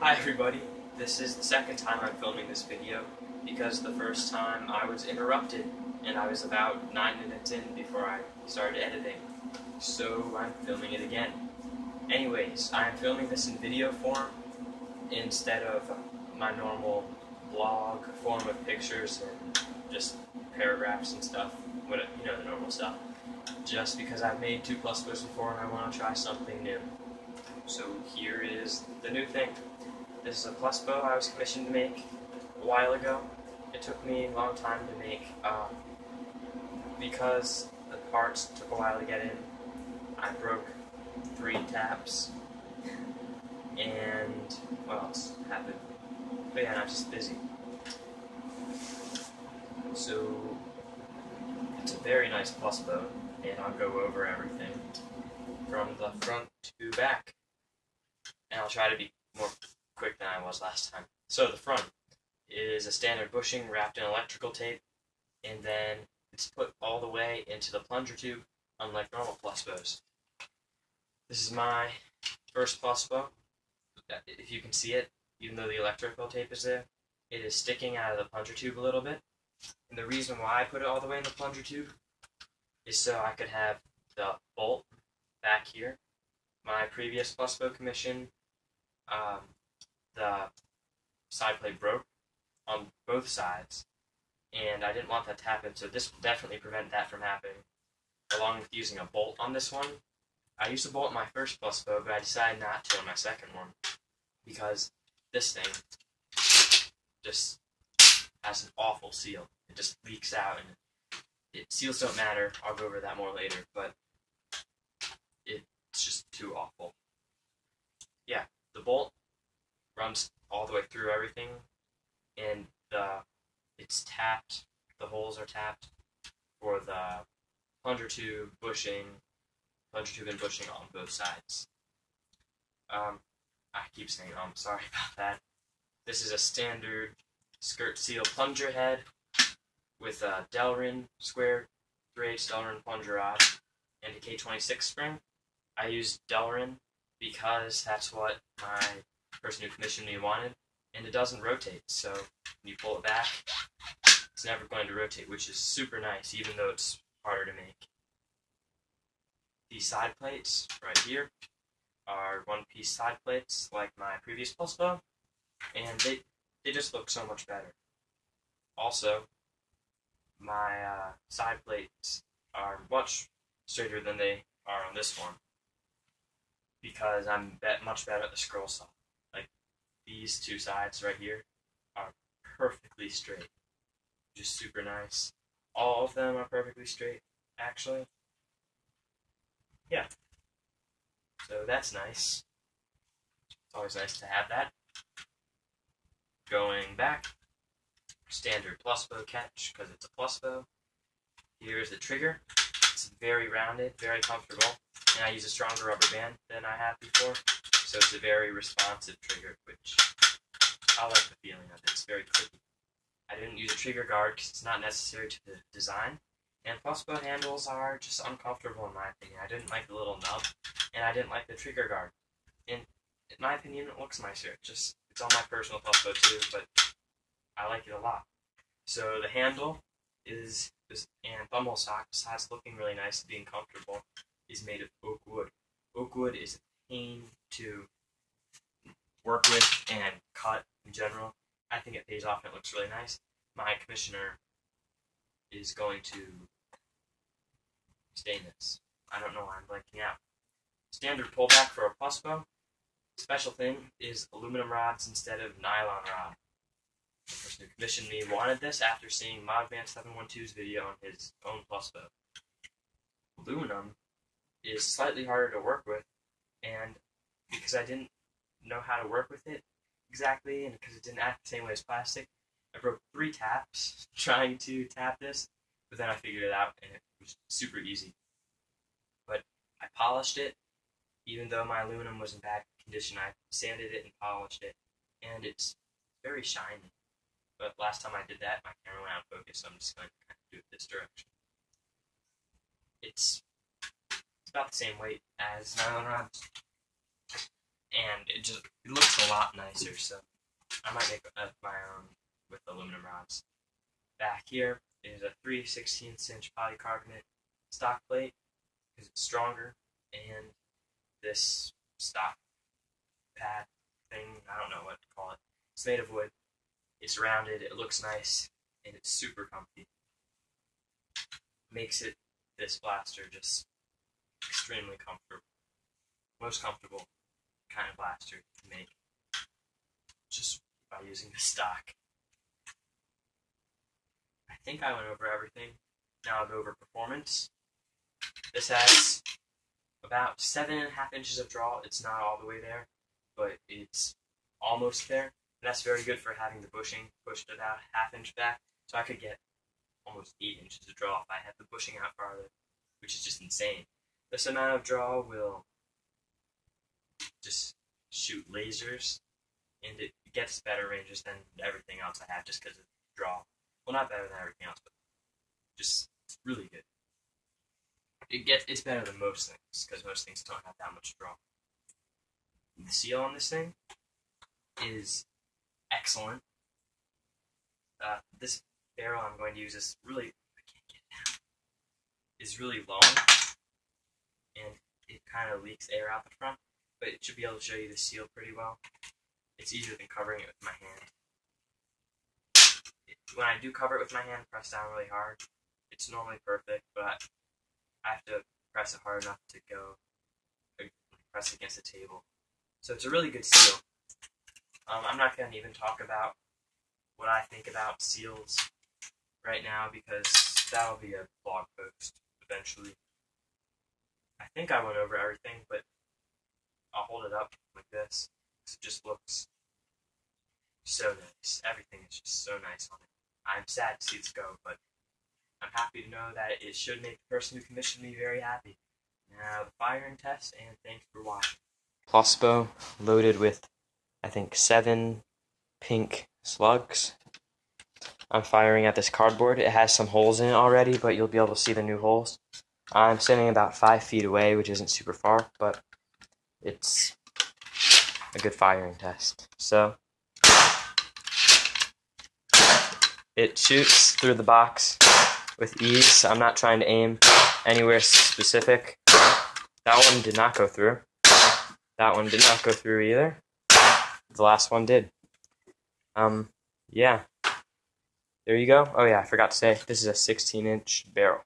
Hi everybody, this is the second time I'm filming this video because the first time I was interrupted and I was about 9 minutes in before I started editing, so I'm filming it again. Anyways, I'm filming this in video form instead of my normal blog form of pictures and just paragraphs and stuff, the normal stuff, just because I've made 2+ posts before and I want to try something new. So here is the new thing. This is a plus bow I was commissioned to make a while ago. It took me a long time to make because the parts took a while to get in. I broke 3 taps and what else happened? But yeah, I'm just busy. So it's a very nice plus bow and I'll go over everything from the front to back. And I'll try to be more quick than I was last time. So the front is a standard bushing wrapped in electrical tape, and then it's put all the way into the plunger tube, unlike normal plus bows. This is my first plus bow. If you can see it, even though the electrical tape is there, it is sticking out of the plunger tube a little bit. And the reason why I put it all the way in the plunger tube is so I could have the bolt back here. My previous plus bow commission, the side plate broke on both sides, and I didn't want that to happen, so this will definitely prevent that from happening, along with using a bolt on this one. I used a bolt in my first plus bow, but I decided not to on my second one, because this thing just has an awful seal. It just leaks out, and seals don't matter. I'll go over that more later, but it's just too awful. Yeah, the bolt runs all the way through everything, and it's tapped. The holes are tapped for the plunger tube and bushing on both sides. I keep saying sorry about that. This is a standard skirt seal plunger head with a Delrin square 3/8 Delrin plunger rod and a K26 spring. I used Delrin because that's what my person who commissioned me wanted, and it doesn't rotate, so when you pull it back, it's never going to rotate, which is super nice, even though it's harder to make. These side plates right here are one-piece side plates like my previous plus bow, and they just look so much better. Also, my side plates are much straighter than they are on this one, because I'm much better at the scroll saw. Like, these two sides right here are perfectly straight. Just super nice. All of them are perfectly straight, actually. Yeah. So that's nice. It's always nice to have that. Going back, standard plus bow catch, because it's a plus bow. Here's the trigger. It's very rounded, very comfortable, and I use a stronger rubber band than I have before, so it's a very responsive trigger, which I like the feeling of it. It's very clicky. I didn't use a trigger guard because it's not necessary to the design, and plus bow handles are just uncomfortable in my opinion. I didn't like the little nub, and I didn't like the trigger guard. And in my opinion, it looks nicer. It's on my personal plus bow too, but I like it a lot. So the handle is and thumbhole stock, besides looking really nice and being comfortable, is made of oak wood. Oak wood is a pain to work with and cut in general. I think it pays off and it looks really nice. My commissioner is going to stain this. I don't know why I'm blanking out. Standard pullback for a plus bow. Special thing is aluminum rods instead of nylon rod. The person who commissioned me wanted this after seeing Modman712's video on his own plus bow. Aluminum is slightly harder to work with, and because I didn't know how to work with it exactly, and because it didn't act the same way as plastic, I broke 3 taps trying to tap this, but then I figured it out, and it was super easy. But I polished it, even though my aluminum was in bad condition. I sanded it and polished it, and it's very shiny. But last time I did that, my camera went out of focus, so I'm just going to kind of do it this direction. It's about the same weight as nylon rods. and it looks a lot nicer. So I might make my own with aluminum rods. Back here is a 3/16" polycarbonate stock plate because it's stronger, and this stock pad thing, I don't know what to call it. It's made of wood. It's rounded. It looks nice, and it's super comfy. Makes this blaster just extremely comfortable. Most comfortable kind of blaster to make just by using the stock. I think I went over everything. Now I'll go over performance. This has about 7.5 inches of draw. It's not all the way there, but it's almost there. And that's very good for having the bushing pushed about ½ inch back. So I could get almost 8 inches of draw if I had the bushing out farther, which is just insane. This amount of draw will just shoot lasers, and it gets better ranges than everything else I have just because of draw. Well, not better than everything else, but just really good. It's better than most things because most things don't have that much draw. The seal on this thing is excellent. This barrel I'm going to use is really, I can't get it down, is really long, and it kind of leaks air out the front, but it should be able to show you the seal pretty well. It's easier than covering it with my hand. When I do cover it with my hand, press down really hard. It's normally perfect, but I have to press it hard enough to go press against the table. So it's a really good seal. I'm not going to even talk about what I think about seals right now because that'll be a blog post eventually. I think I went over everything, but I'll hold it up like this. It just looks so nice. Everything is just so nice on it. I'm sad to see this go, but I'm happy to know that it should make the person who commissioned me very happy. Now the firing test, and thanks for watching. Crossbow loaded with, I think, 7 pink slugs. I'm firing at this cardboard. It has some holes in it already, but you'll be able to see the new holes. I'm sitting about 5 feet away, which isn't super far, but it's a good firing test. So it shoots through the box with ease. I'm not trying to aim anywhere specific. That one did not go through. That one did not go through either. The last one did. Yeah. There you go. Oh yeah, I forgot to say, this is a 16-inch barrel.